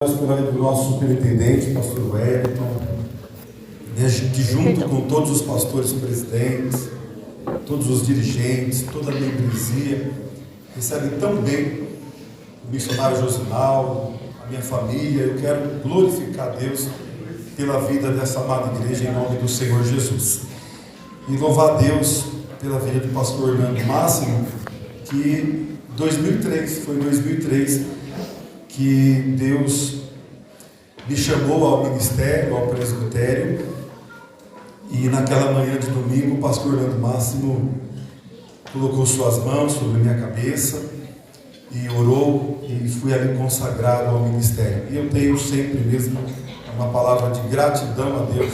Pela vida do nosso superintendente, pastor Wellington, que junto com todos os pastores presidentes, todos os dirigentes, toda a membresia, recebe tão bem o missionário Josinaldo, a minha família. Eu quero glorificar a Deus pela vida dessa amada igreja em nome do Senhor Jesus. E louvar a Deus pela vida do pastor Orlando Máximo, que foi em 2003 que Deus me chamou ao ministério, ao presbitério, e naquela manhã de domingo o pastor Orlando Máximo colocou suas mãos sobre minha cabeça e orou, e fui ali consagrado ao ministério. E eu tenho sempre mesmo uma palavra de gratidão a Deus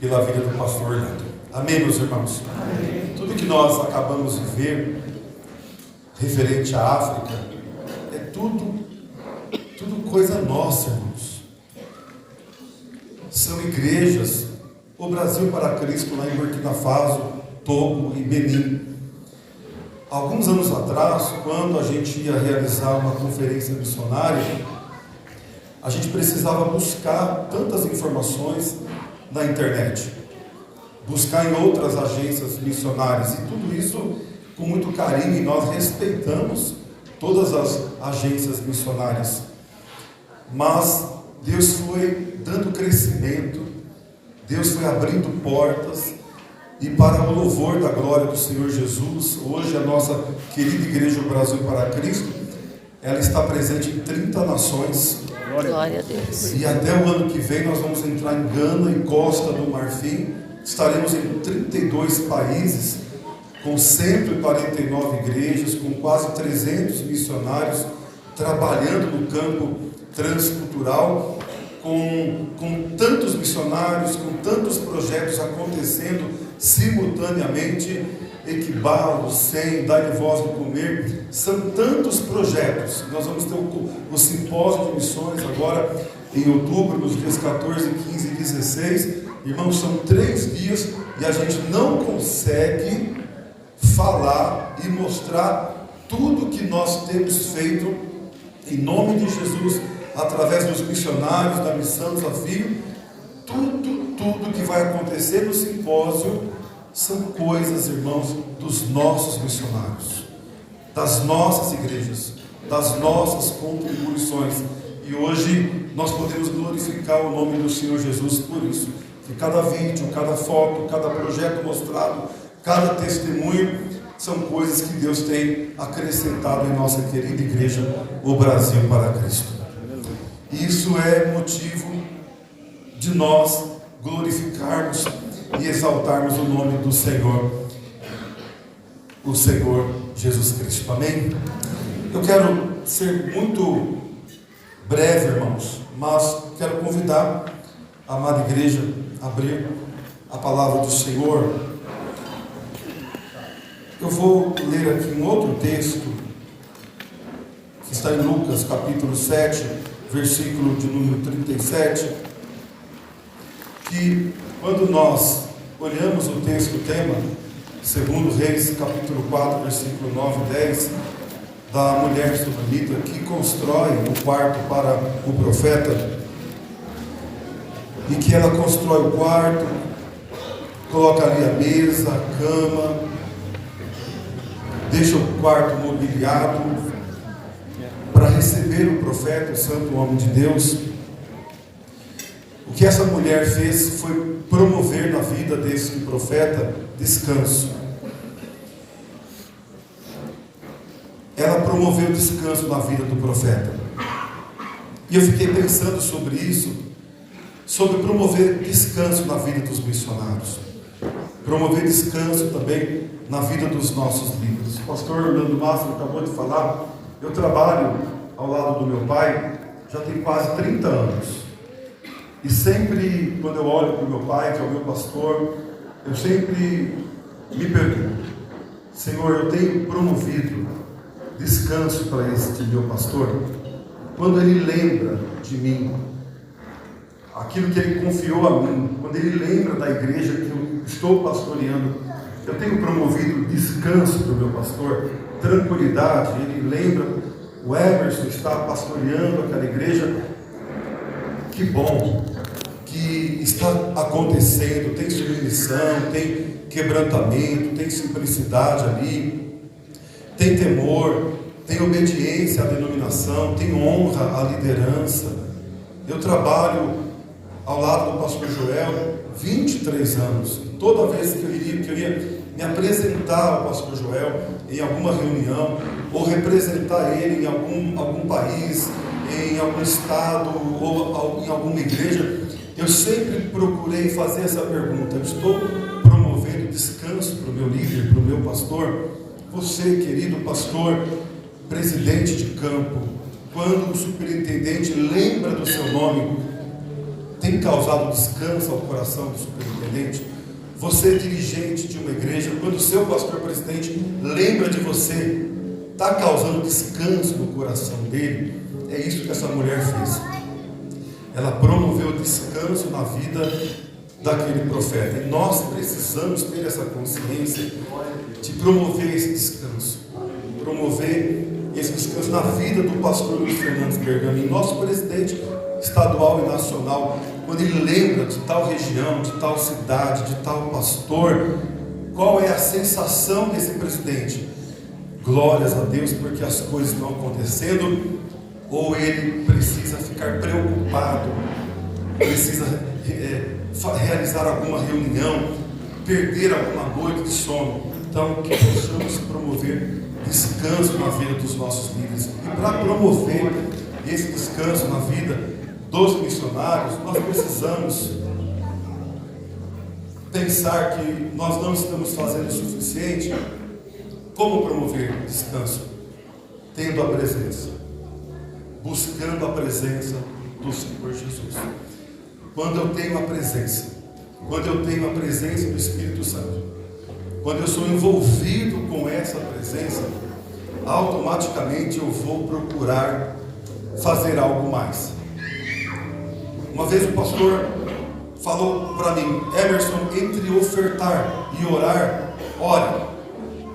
pela vida do pastor Orlando. Amém, meus irmãos? Amém. Tudo que nós acabamos de ver referente à África é tudo coisa nossa, irmãos. São igrejas, o Brasil para Cristo lá em Burkina Faso, Togo e Benin. Alguns anos atrás, quando a gente ia realizar uma conferência missionária, a gente precisava buscar tantas informações na internet, buscar em outras agências missionárias, e tudo isso com muito carinho, e nós respeitamos todas as agências missionárias. Mas Deus foi dando crescimento, Deus foi abrindo portas, e para o louvor da glória do Senhor Jesus, hoje a nossa querida Igreja Brasil para Cristo, ela está presente em 30 nações. Glória a Deus. E até o ano que vem nós vamos entrar em Gana e Costa do Marfim, estaremos em 32 países, com 149 igrejas, com quase 300 missionários trabalhando no campo transcultural, com tantos missionários, com tantos projetos acontecendo simultaneamente. Equibalo, SEM, Dai-lhe voz de comer, são tantos projetos. Nós vamos ter o simpósio de missões agora em outubro, nos dias 14, 15 e 16. Irmãos, são 3 dias e a gente não consegue falar e mostrar tudo que nós temos feito em nome de Jesus, através dos missionários, da missão, desafio. Tudo que vai acontecer no simpósio são coisas, irmãos, dos nossos missionários, das nossas igrejas, das nossas contribuições. E hoje nós podemos glorificar o nome do Senhor Jesus por isso. Que cada vídeo, cada foto, cada projeto mostrado, cada testemunho, são coisas que Deus tem acrescentado em nossa querida igreja, o Brasil para Cristo. Isso é motivo de nós glorificarmos e exaltarmos o nome do Senhor, o Senhor Jesus Cristo. Amém? Eu quero ser muito breve, irmãos, mas quero convidar a amada igreja a abrir a palavra do Senhor. Eu vou ler aqui um outro texto, que está em Lucas, capítulo 7, versículo de número 37, que quando nós olhamos o texto tema, segundo Reis, capítulo 4, versículo 9 e 10, da mulher sunamita que constrói o quarto para o profeta, e que ela constrói o quarto, coloca ali a mesa, a cama, deixa o quarto mobiliado para receber o profeta, o santo homem de Deus. O que essa mulher fez foi promover na vida desse profeta descanso. Ela promoveu descanso na vida do profeta. E eu fiquei pensando sobre isso, sobre promover descanso na vida dos missionários, promover descanso também na vida dos nossos líderes. O pastor Orlando Máximo acabou de falar, eu trabalho ao lado do meu pai já tem quase 30 anos. E sempre, quando eu olho para o meu pai, que é o meu pastor, eu sempre me pergunto: Senhor, eu tenho promovido descanso para este meu pastor? Quando ele lembra de mim, aquilo que ele confiou a mim, quando ele lembra da igreja que eu estou pastoreando, eu tenho promovido descanso para o meu pastor, tranquilidade. Ele lembra, o Emerson está pastoreando aquela igreja, Que bom que está acontecendo, tem submissão, tem quebrantamento, tem simplicidade ali, tem temor, tem obediência à denominação, tem honra à liderança. Eu trabalho ao lado do pastor Joel 23 anos. Toda vez que eu ia me apresentar ao pastor Joel em alguma reunião, ou representar ele em algum país, em algum estado, ou em alguma igreja, eu sempre procurei fazer essa pergunta: eu estou promovendo descanso para o meu líder, para o meu pastor? Você, querido pastor, presidente de campo, quando o superintendente lembra do seu nome, tem causado descanso ao coração do superintendente? Você, dirigente de uma igreja, quando o seu pastor presidente lembra de você, está causando descanso no coração dele? É isso que essa mulher fez. Ela promoveu descanso na vida daquele profeta. E nós precisamos ter essa consciência de promover esse descanso. Promover esse descanso na vida do pastor Luiz Fernandes Bergamin, nosso presidente estadual e nacional. Quando ele lembra de tal região, de tal cidade, de tal pastor, qual é a sensação desse presidente? Glórias a Deus, porque as coisas estão acontecendo. Ou ele precisa ficar preocupado, precisa realizar alguma reunião, perder alguma noite de sono. Então, que possamos promover descanso na vida dos nossos líderes. E para promover esse descanso na vida dos missionários, nós precisamos pensar que nós não estamos fazendo o suficiente. Como promover descanso? Tendo a presença. Buscando a presença do Senhor Jesus. Quando eu tenho a presença, quando eu tenho a presença do Espírito Santo, quando eu sou envolvido com essa presença, automaticamente eu vou procurar fazer algo mais. Uma vez o pastor falou para mim: Emerson, entre ofertar e orar, ore,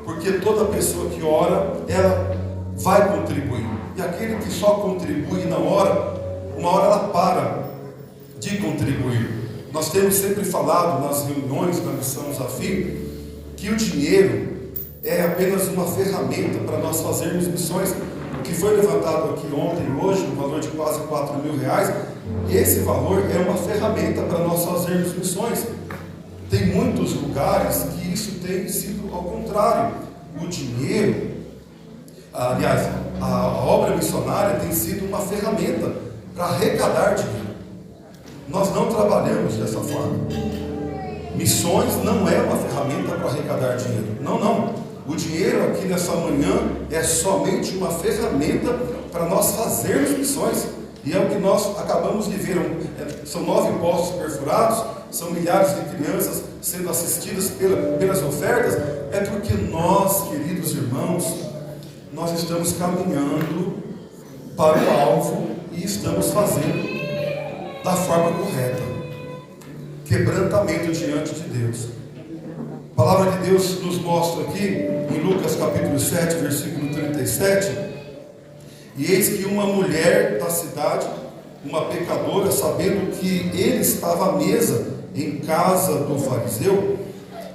porque toda pessoa que ora, ela vai contribuir. E aquele que só contribui na hora, uma hora ela para de contribuir. Nós temos sempre falado nas reuniões da Missão Desafio que o dinheiro é apenas uma ferramenta para nós fazermos missões. O que foi levantado aqui ontem e hoje, no valor de quase R$4.000, esse valor é uma ferramenta para nós fazermos missões. Tem muitos lugares que isso tem sido ao contrário. O dinheiro, aliás, a obra missionária tem sido uma ferramenta para arrecadar dinheiro. Nós não trabalhamos dessa forma. Missões não é uma ferramenta para arrecadar dinheiro. Não. O dinheiro aqui nessa manhã é somente uma ferramenta para nós fazermos missões. E é o que nós acabamos de ver. São 9 postos perfurados, são milhares de crianças sendo assistidas pelas ofertas. É porque nós, queridos irmãos, nós estamos caminhando para o alvo e estamos fazendo da forma correta. Quebrantamento diante de Deus. A palavra de Deus nos mostra aqui, em Lucas capítulo 7, versículo 37, e eis que uma mulher da cidade, uma pecadora, sabendo que ele estava à mesa em casa do fariseu,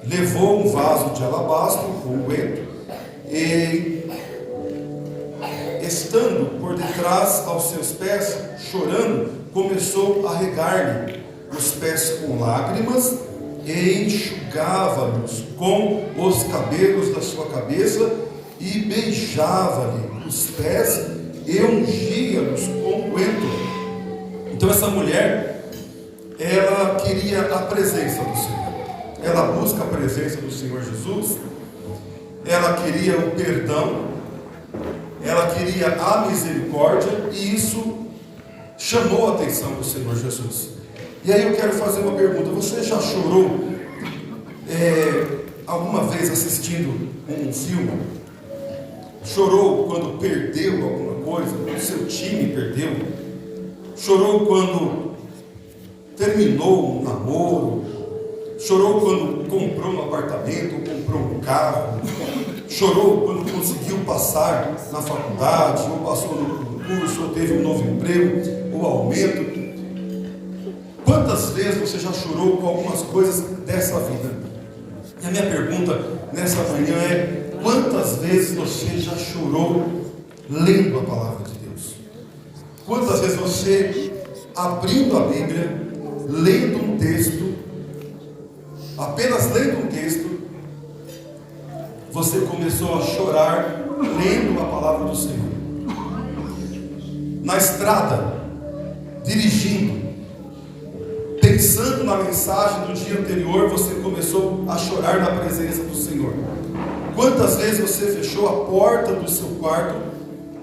levou um vaso de alabastro com unguento e, estando por detrás aos seus pés, chorando, começou a regar-lhe os pés com lágrimas e enxugava-lhes com os cabelos da sua cabeça e beijava-lhe os pés e ungia-los com unguento. Então essa mulher, ela queria a presença do Senhor. Ela busca a presença do Senhor Jesus. Ela queria o perdão. Ela queria a misericórdia, e isso chamou a atenção do Senhor Jesus. E aí eu quero fazer uma pergunta: você já chorou alguma vez assistindo um filme? Chorou quando perdeu alguma coisa, quando o seu time perdeu? Chorou quando terminou um namoro? Chorou quando comprou um apartamento, ou comprou um carro? Chorou quando conseguiu passar na faculdade, ou passou no concurso, ou teve um novo emprego, ou aumento? Quantas vezes você já chorou com algumas coisas dessa vida? E a minha pergunta nessa manhã é: quantas vezes você já chorou lendo a palavra de Deus? Quantas vezes você, abrindo a Bíblia, lendo um texto, apenas lendo um texto, você começou a chorar lendo a palavra do Senhor? Na estrada, dirigindo, pensando na mensagem do dia anterior, você começou a chorar na presença do Senhor. Quantas vezes você fechou a porta do seu quarto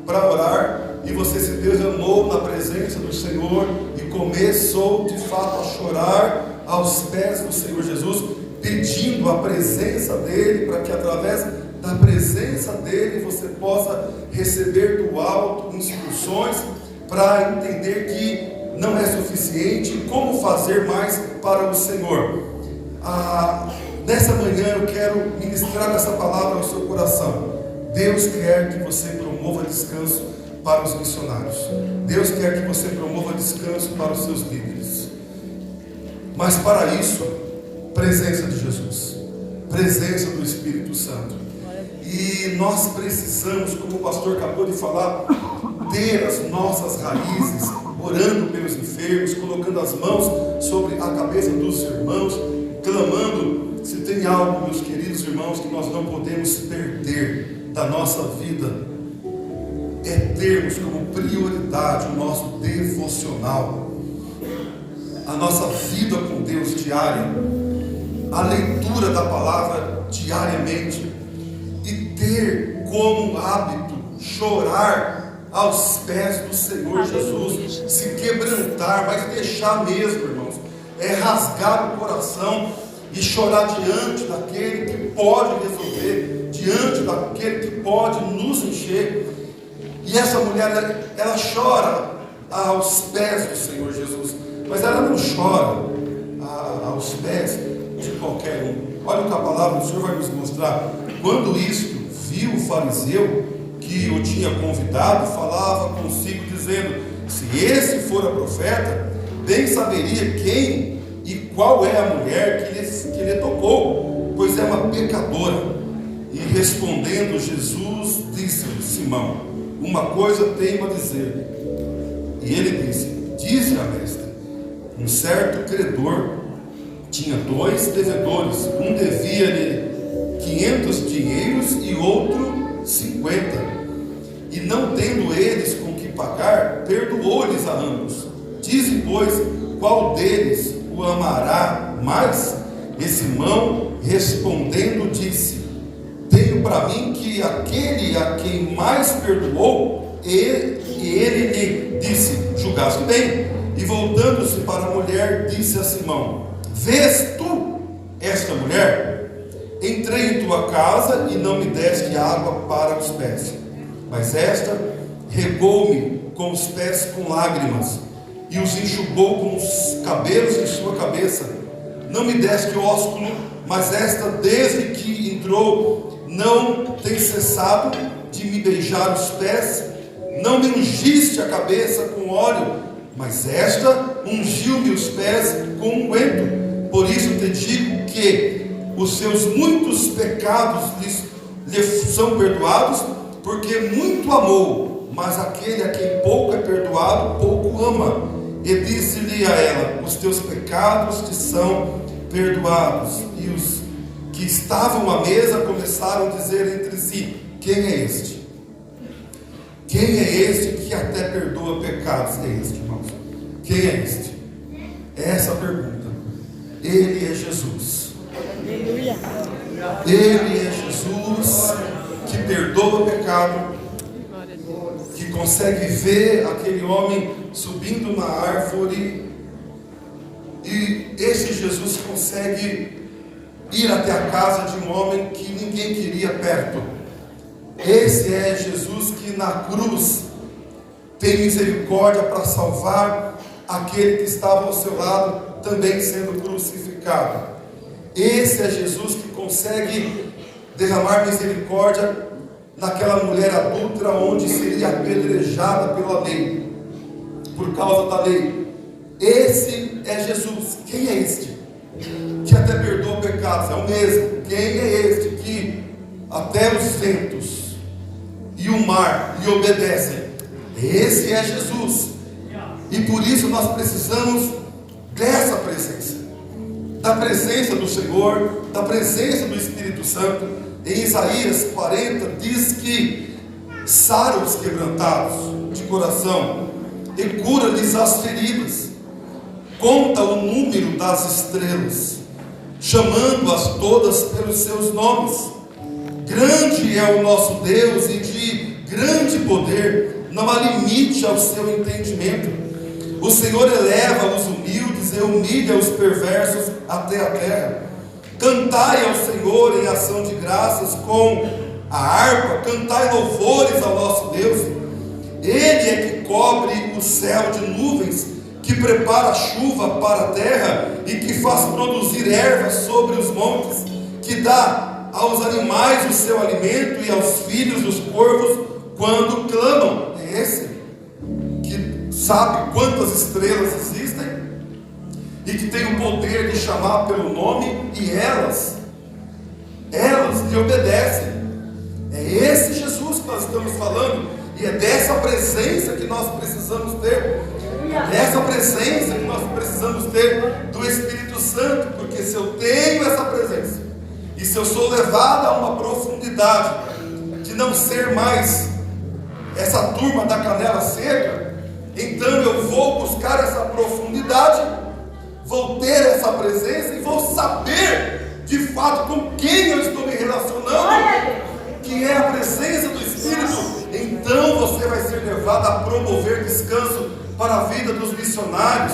para orar e você se derramou na presença do Senhor e começou de fato a chorar aos pés do Senhor Jesus, pedindo a presença dEle, para que através da presença dEle você possa receber do alto instruções para entender que não é suficiente, como fazer mais para o Senhor. Nessa manhã eu quero ministrar essa palavra ao seu coração. Deus quer que você promova descanso para os missionários. Deus quer que você promova descanso para os seus líderes. Mas para isso, presença de Jesus, presença do Espírito Santo. E nós precisamos, como o pastor acabou de falar, ter as nossas raízes, orando pelos enfermos, colocando as mãos sobre a cabeça dos irmãos, clamando. Se tem algo, meus queridos irmãos, que nós não podemos perder da nossa vida, é termos como prioridade o nosso devocional, a nossa vida com Deus diária, a leitura da palavra diariamente, e ter como hábito chorar aos pés do Senhor Jesus, se quebrantar, mas deixar mesmo, irmãos, é rasgar o coração e chorar diante daquele que pode resolver, diante daquele que pode nos encher. E essa mulher, ela chora aos pés do Senhor Jesus, mas ela não chora aos pés de qualquer um. Olha o que a palavra do Senhor vai nos mostrar. Quando isto viu o fariseu que o tinha convidado, falava consigo dizendo: se esse for a profeta, bem saberia quem e qual é a mulher que lhe tocou, pois é uma pecadora. E respondendo Jesus, disse-lhe: Simão, uma coisa tenho a dizer. E ele disse: dize-a, mestre. Um certo credor tinha 2 devedores, um devia-lhe 500 dinheiros e outro 50. E não tendo eles com que pagar, perdoou-lhes a ambos. Dize, pois, qual deles o amará mais? E Simão, respondendo, disse: tenho para mim que aquele a quem mais perdoou, e ele lhe disse: julgaste bem. E voltando-se para a mulher, disse a Simão: vês tu esta mulher? Entrei em tua casa e não me deste água para os pés, mas esta regou-me com os pés com lágrimas e os enxugou com os cabelos em sua cabeça. Não me deste ósculo, mas esta, desde que entrou, não tem cessado de me beijar os pés. Não me ungiste a cabeça com óleo, mas esta ungiu-me os pés com unguento. Por isso te digo que os seus muitos pecados lhe são perdoados, porque muito amou, mas aquele a quem pouco é perdoado, pouco ama. E disse-lhe a ela: os teus pecados te são perdoados. E os que estavam à mesa começaram a dizer entre si: quem é este? Quem é este que até perdoa pecados? É este, irmãos. Quem é este? É essa a pergunta. Ele é Jesus. Ele é Jesus que perdoa o pecado, que consegue ver aquele homem subindo na árvore, e esse Jesus consegue ir até a casa de um homem que ninguém queria perto. Esse é Jesus que na cruz tem misericórdia para salvar aquele que estava ao seu lado, também sendo crucificado. Esse é Jesus que consegue derramar misericórdia naquela mulher adúltera, onde seria apedrejada pela lei, por causa da lei. Esse é Jesus. Quem é este? Que até perdoa pecados. É o mesmo. Quem é este que até os ventos e o mar lhe obedecem? Esse é Jesus. E por isso nós precisamos dessa presença, da presença do Senhor, da presença do Espírito Santo. Em Isaías 40 diz que sara os quebrantados de coração e cura-lhes as feridas, conta o número das estrelas, chamando-as todas pelos seus nomes. Grande é o nosso Deus e de grande poder, não há limite ao seu entendimento. O Senhor eleva os humildes e humilha os perversos até a terra. Cantai ao Senhor em ação de graças com a harpa, cantai louvores ao nosso Deus. Ele é que cobre o céu de nuvens, que prepara a chuva para a terra e que faz produzir ervas sobre os montes, que dá aos animais o seu alimento e aos filhos dos corvos quando clamam. É esse que sabe quantas estrelas existem e que tem o poder de chamar pelo nome, e elas lhe obedecem. É esse Jesus que nós estamos falando, e é dessa presença que nós precisamos ter. É dessa presença que nós precisamos ter do Espírito Santo, porque se eu tenho essa presença, e se eu sou levado a uma profundidade de não ser mais essa turma da canela seca, então eu vou buscar essa profundidade, vou ter essa presença e vou saber de fato com quem eu estou me relacionando, que é a presença do Espírito. Então você vai ser levado a promover descanso para a vida dos missionários.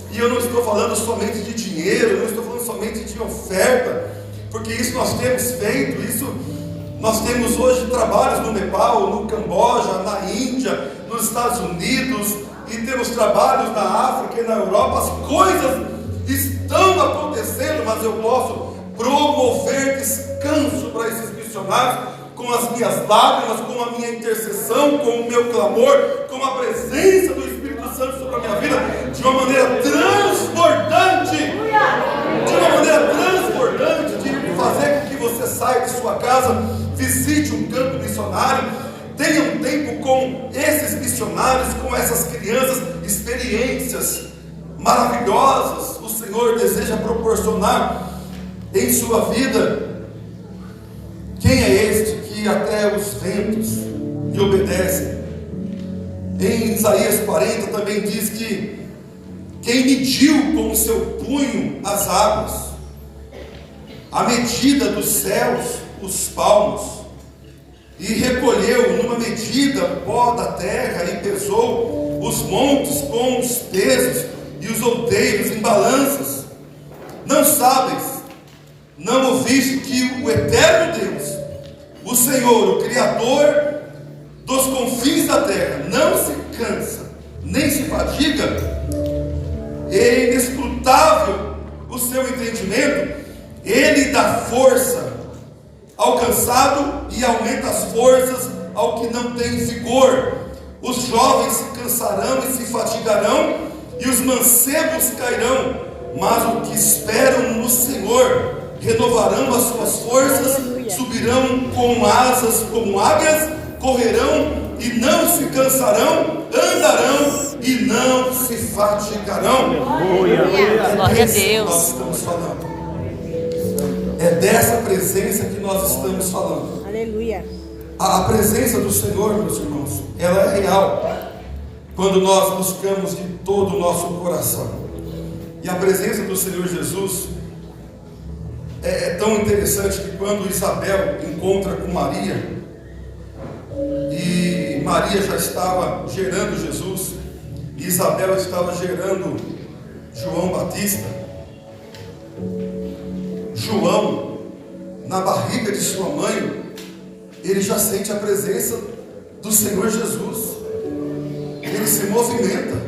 E eu não estou falando somente de dinheiro, eu não estou falando somente de oferta, porque isso nós temos feito, isso nós temos hoje trabalhos no Nepal, no Camboja, na Índia, nos Estados Unidos, e temos trabalhos na África e na Europa. As coisas estão acontecendo, mas eu posso promover descanso para esses missionários com as minhas lágrimas, com a minha intercessão, com o meu clamor, com a presença do Espírito Santo sobre a minha vida, de uma maneira transbordante, de fazer com que você saia de sua casa, visite um campo missionário, tenha um tempo com esses missionários, com essas crianças, experiências maravilhosas o Senhor deseja proporcionar em sua vida. Quem é este que até os ventos lhe obedecem? Em Isaías 40 também diz que quem mediu com o seu punho as águas, a medida dos céus, os palmos, e recolheu numa medida pó da terra e pesou os montes com os pesos e os outeiros em balanças. Não sabes, não ouviste que o eterno Deus, o Senhor, o Criador dos confins da terra, não se cansa, nem se fadiga? É inescrutável o seu entendimento. Ele dá força ao cansado e aumenta as forças ao que não tem vigor. Os jovens se cansarão e se fatigarão, e os mancebos cairão, mas os que esperam no Senhor renovarão as suas forças, subirão com asas como águias, correrão e não se cansarão, andarão e não se fatigarão. Glória a Deus. Nós estamos falando. É dessa presença que nós estamos falando. Aleluia. A presença do Senhor, meus irmãos, ela é real quando nós buscamos de todo o nosso coração. E a presença do Senhor Jesus é tão interessante que quando Isabel encontra com Maria, e Maria já estava gerando Jesus, e Isabel estava gerando João Batista, João, na barriga de sua mãe, ele já sente a presença do Senhor Jesus. Ele se movimenta.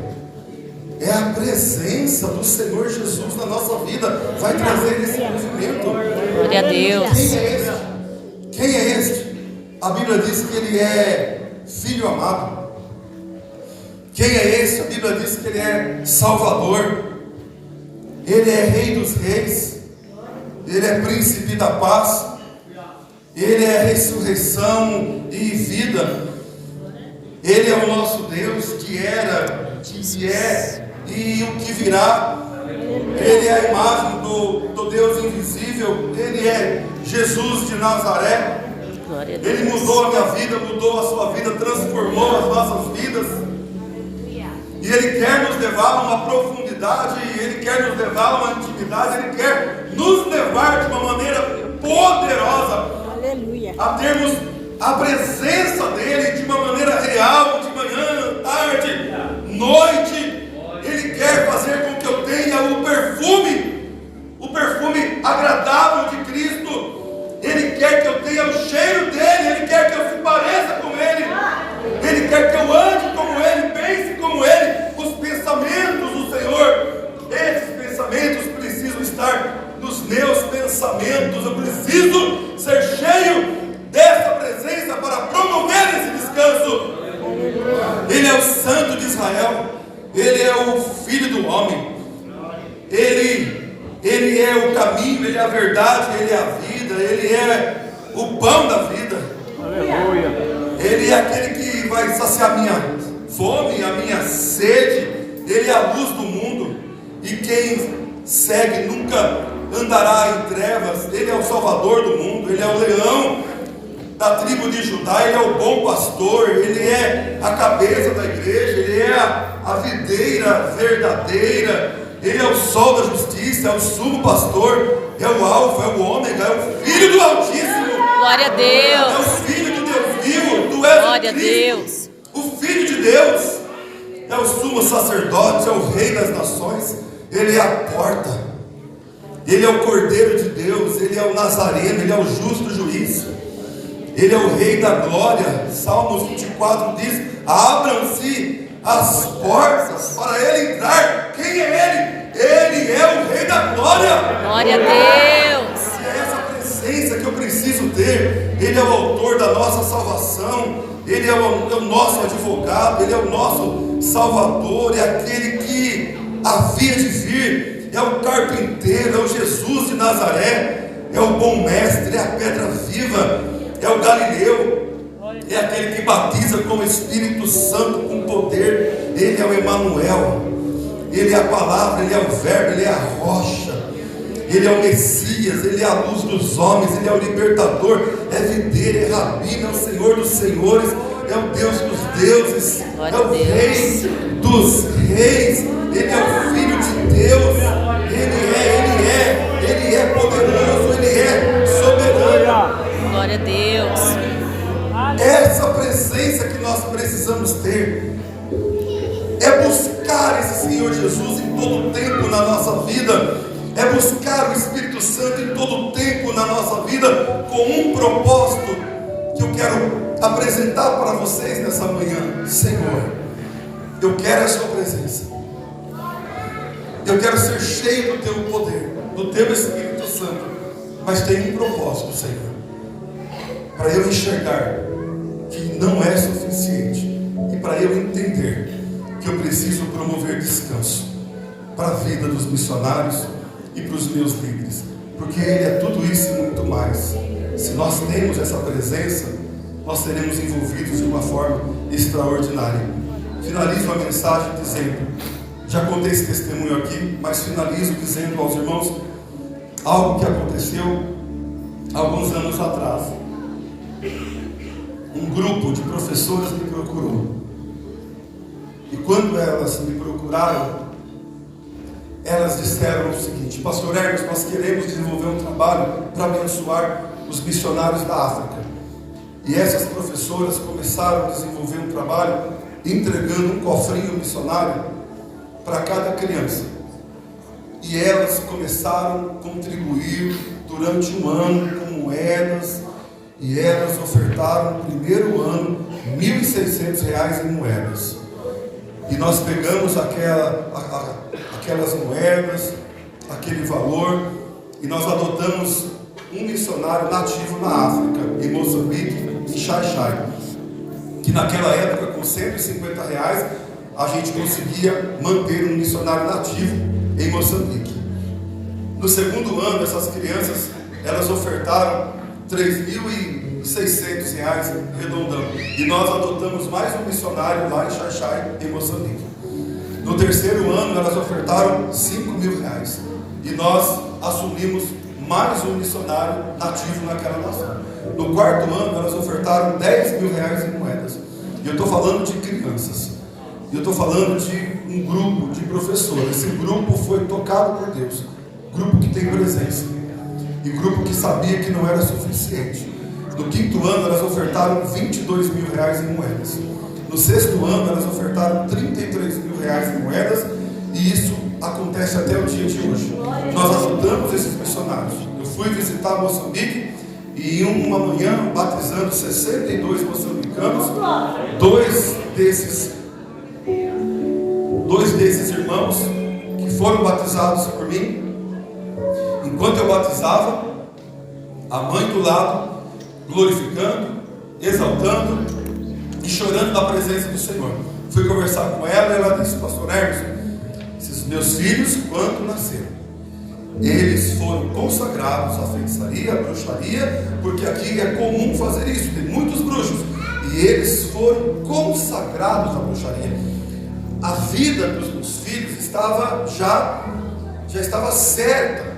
É a presença do Senhor Jesus na nossa vida, vai trazer esse movimento. Glória a Deus. Quem é este? Quem é este? A Bíblia diz que ele é filho amado. Quem Quem é esse? A Bíblia diz que Ele é Salvador, Ele é Rei dos Reis, Ele é Príncipe da Paz, Ele é ressurreição e vida, Ele é o nosso Deus que era, que é e o que virá. Ele é a imagem do Deus invisível, Ele é Jesus de Nazaré. Ele mudou a minha vida, mudou a sua vida, transformou as nossas vidas. E Ele quer nos levar a uma profundidade, Ele quer nos levar a uma intimidade, Ele quer nos levar de uma maneira poderosa, aleluia, a termos a presença dEle de uma maneira real, de manhã, tarde, noite. Ele quer fazer com que eu tenha o perfume agradável de Cristo. Ele quer que eu tenha o cheiro dEle, Ele quer que eu se pareça com Ele, Ele quer que eu ande como Ele, pense como Ele. Os pensamentos do Senhor, esses pensamentos precisam estar nos meus pensamentos. Eu preciso ser cheio dessa presença para promover esse descanso. Ele é o Santo de Israel, Ele é o Filho do homem, Ele é o caminho, Ele é a verdade, Ele é a vida, Ele é o pão da vida. Aleluia. Ele é aquele que vai saciar a minha fome, a minha sede. Ele é a luz do mundo, e quem segue nunca andará em trevas. Ele é o Salvador do mundo, Ele é o leão da tribo de Judá, Ele é o bom pastor, Ele é a cabeça da igreja, Ele é a videira verdadeira, Ele é o sol da justiça, é o sumo pastor, é o alfa, é o ômega, é o Filho do Altíssimo. Glória a Deus. É o Filho do Deus vivo, do Evangelho. Glória a Deus. O Filho de Deus, é o sumo sacerdote, é o Rei das nações, Ele é a porta, Ele é o Cordeiro de Deus, Ele é o Nazareno, Ele é o justo juiz, Ele é o Rei da glória. Salmos 24 diz: abram-se as portas para Ele entrar. Quem é Ele? Ele é o Rei da glória. Glória a Deus. É essa presença que eu preciso ter. Ele é o autor da nossa salvação, Ele é o nosso advogado, Ele é o nosso Salvador, é aquele que havia de vir, é o carpinteiro, é o Jesus de Nazaré, é o bom mestre, é a pedra viva, é o Galileu, é aquele que batiza com o Espírito Santo, com poder. Ele é o Emanuel, Ele é a palavra, Ele é o verbo, Ele é a rocha, Ele é o Messias, Ele é a luz dos homens, Ele é o libertador, é videira, é rabino, é o Senhor dos senhores, é o Deus dos deuses, é o Rei dos reis, Ele é o Filho de Deus, Ele é poderoso, Ele é soberano. Glória a Deus. Essa presença que nós precisamos ter é buscar esse Senhor Jesus em todo o tempo na nossa vida, é buscar o Espírito Santo em todo o tempo na nossa vida, com um propósito que eu quero apresentar para vocês nessa manhã. Senhor, eu quero a sua presença, eu quero ser cheio do teu poder, do teu Espírito Santo, mas tem um propósito, Senhor, para eu enxergar que não é suficiente, e para eu entender que eu preciso promover descanso para a vida dos missionários e para os meus líderes, porque Ele é tudo isso e muito mais. Se nós temos essa presença, nós seremos envolvidos de uma forma extraordinária. Finalizo a mensagem dizendo, já contei esse testemunho aqui, mas finalizo dizendo aos irmãos algo que aconteceu alguns anos atrás. Um grupo de professoras me procurou, e quando elas me procuraram, elas disseram o seguinte: Pastor Hermes, nós queremos desenvolver um trabalho para abençoar os missionários da África. E essas professoras começaram a desenvolver um trabalho entregando um cofrinho missionário para cada criança. E elas começaram a contribuir durante um ano com moedas, e elas ofertaram no primeiro ano R$ 1.600 em moedas. E nós pegamos aquelas moedas, aquele valor, e nós adotamos um missionário nativo na África, em Moçambique, em Xai-Xai, que naquela época, com R$ 150, a gente conseguia manter um missionário nativo em Moçambique. No segundo ano, essas crianças, elas ofertaram R$3.600, arredondando, e nós adotamos mais um missionário lá em Xai-Xai, em Moçambique. No terceiro ano, elas ofertaram R$5.000, e nós assumimos mais um missionário nativo naquela nação. No quarto ano, elas ofertaram R$10.000 em moedas. E eu estou falando de crianças. E eu estou falando de um grupo de professores. Esse grupo foi tocado por Deus. Grupo que tem presença. E grupo que sabia que não era suficiente. No quinto ano, elas ofertaram R$22.000 em moedas. No sexto ano, elas ofertaram R$33.000 em moedas. E isso acontece até o dia de hoje. Nós adotamos esses missionários. Eu fui visitar Moçambique e em uma manhã, batizando 62 moçambicanos, dois desses irmãos que foram batizados por mim. Enquanto eu batizava, a mãe do lado, glorificando, exaltando e chorando na presença do Senhor. Fui conversar com ela e ela disse: pastor Hermes, esses meus filhos, quando nasceram, eles foram consagrados à feitiçaria, à bruxaria, porque aqui é comum fazer isso, tem muitos bruxos, e eles foram consagrados à bruxaria. A vida dos meus filhos já estava certa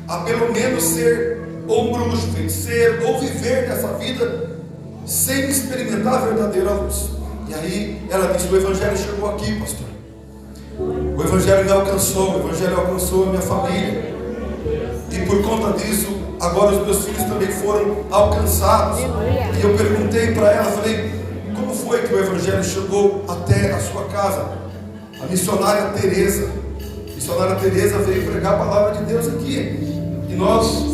a pelo menos ser ou bruxo, feiticeiro, ou viver nessa vida sem experimentar a verdadeira luz. E aí ela disse: o evangelho chegou aqui, pastor. O evangelho me alcançou, o evangelho alcançou a minha família. E por conta disso, agora os meus filhos também foram alcançados. E eu perguntei para ela, falei: como foi que o evangelho chegou até a sua casa? A missionária Teresa veio pregar a palavra de Deus aqui. E nós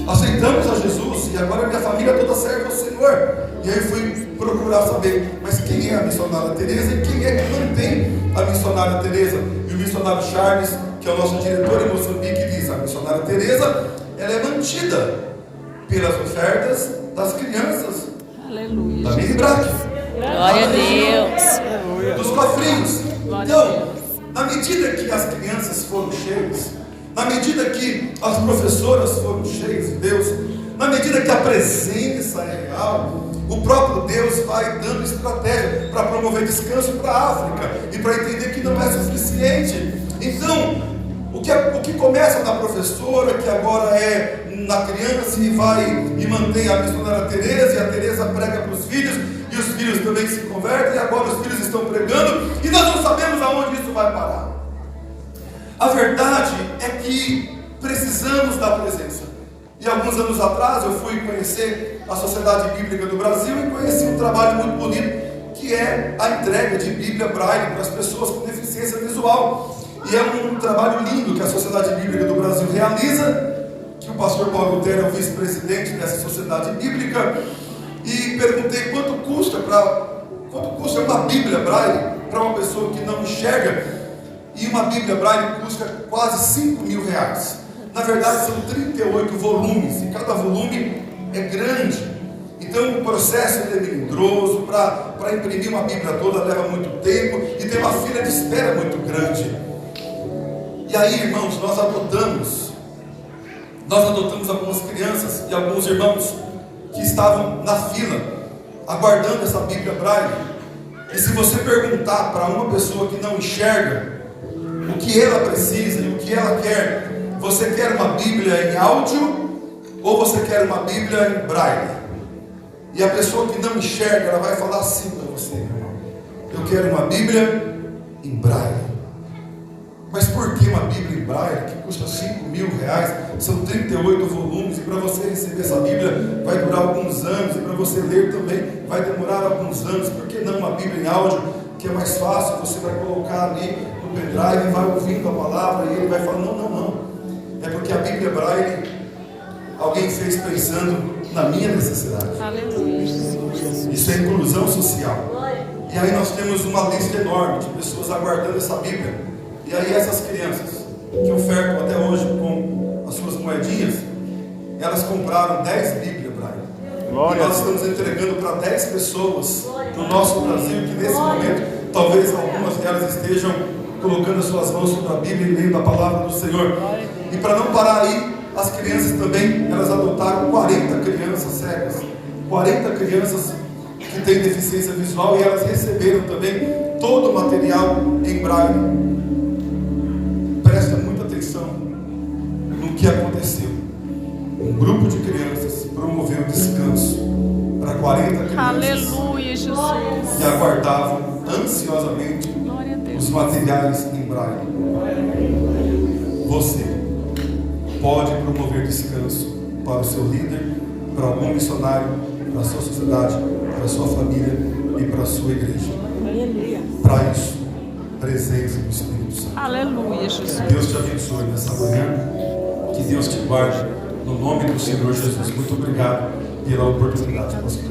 aceitamos a Jesus, e agora minha família toda serve ao Senhor. E aí eu fui procurar saber, mas quem é a missionária Teresa e quem é que mantém a missionária Teresa? E o missionário Charles, que é o nosso diretor em Moçambique, diz: a missionária Teresa, ela é mantida pelas ofertas das crianças. Aleluia. Da Minibrac. Glória a Deus. Dos cofrinhos. Então, na medida que as crianças foram cheias, na medida que as professoras foram cheias de Deus, na medida que a presença é real, o próprio Deus vai dando estratégia para promover descanso para a África e para entender que não é suficiente. Então, o que começa na professora, que agora é na criança, e vai e mantém a missionária Teresa, e a Teresa prega para os filhos, e os filhos também se convertem, e agora os filhos estão pregando, e nós não sabemos aonde isso vai parar. A verdade é que precisamos da presença. E alguns anos atrás eu fui conhecer a Sociedade Bíblica do Brasil e conheci um trabalho muito bonito, que é a entrega de Bíblia Braille para as pessoas com deficiência visual. E é um trabalho lindo que a Sociedade Bíblica do Brasil realiza, que o pastor Paulo Guterres é o vice-presidente dessa Sociedade Bíblica. E perguntei quanto custa uma Bíblia Braille para uma pessoa que não enxerga. E uma Bíblia Braille custa quase R$5.000. Na verdade, são 38 volumes, e cada volume é grande. Então o processo é melindroso. Para imprimir uma Bíblia toda leva muito tempo, e tem uma fila de espera muito grande. E aí, irmãos, nós adotamos algumas crianças e alguns irmãos que estavam na fila, aguardando essa Bíblia Braille. E se você perguntar para uma pessoa que não enxerga o que ela precisa e o que ela quer, você quer uma Bíblia em áudio ou você quer uma Bíblia em Braille? E a pessoa que não enxerga, ela vai falar assim para você: irmão, eu quero uma Bíblia em Braille. Mas por que uma Bíblia em Braille que custa R$5.000? São 38 volumes, e para você receber essa Bíblia vai durar alguns anos, e para você ler também vai demorar alguns anos. Por que não uma Bíblia em áudio, que é mais fácil? Você vai colocar ali no pendrive e vai ouvindo a palavra, e ele vai falar: não. É porque a Bíblia Braille alguém fez pensando na minha necessidade. Aleluia. Isso é inclusão social. E aí nós temos uma lista enorme de pessoas aguardando essa Bíblia. E aí essas crianças que ofertam até hoje com as suas moedinhas, elas compraram 10 Bíblias Braille. E nós estamos entregando para 10 pessoas no nosso Brasil que nesse momento Talvez algumas delas estejam colocando as suas mãos sobre a Bíblia e lendo a palavra do Senhor. E para não parar aí, as crianças também, elas adotaram 40 crianças cegas, 40 crianças que têm deficiência visual, e elas receberam também todo o material em braille. Presta muita atenção no que aconteceu. Um grupo de crianças promoveu descanso para 40 crianças. Aleluia, Jesus. E aguardavam ansiosamente os materiais em braille. Você pode promover descanso para o seu líder, para algum missionário, para a sua sociedade, para a sua família e para a sua igreja. Para isso, presença do Espírito Santo. Aleluia, Jesus. Que Deus te abençoe nessa manhã. Que Deus te guarde no nome do Senhor Jesus. Muito obrigado pela oportunidade, pastor.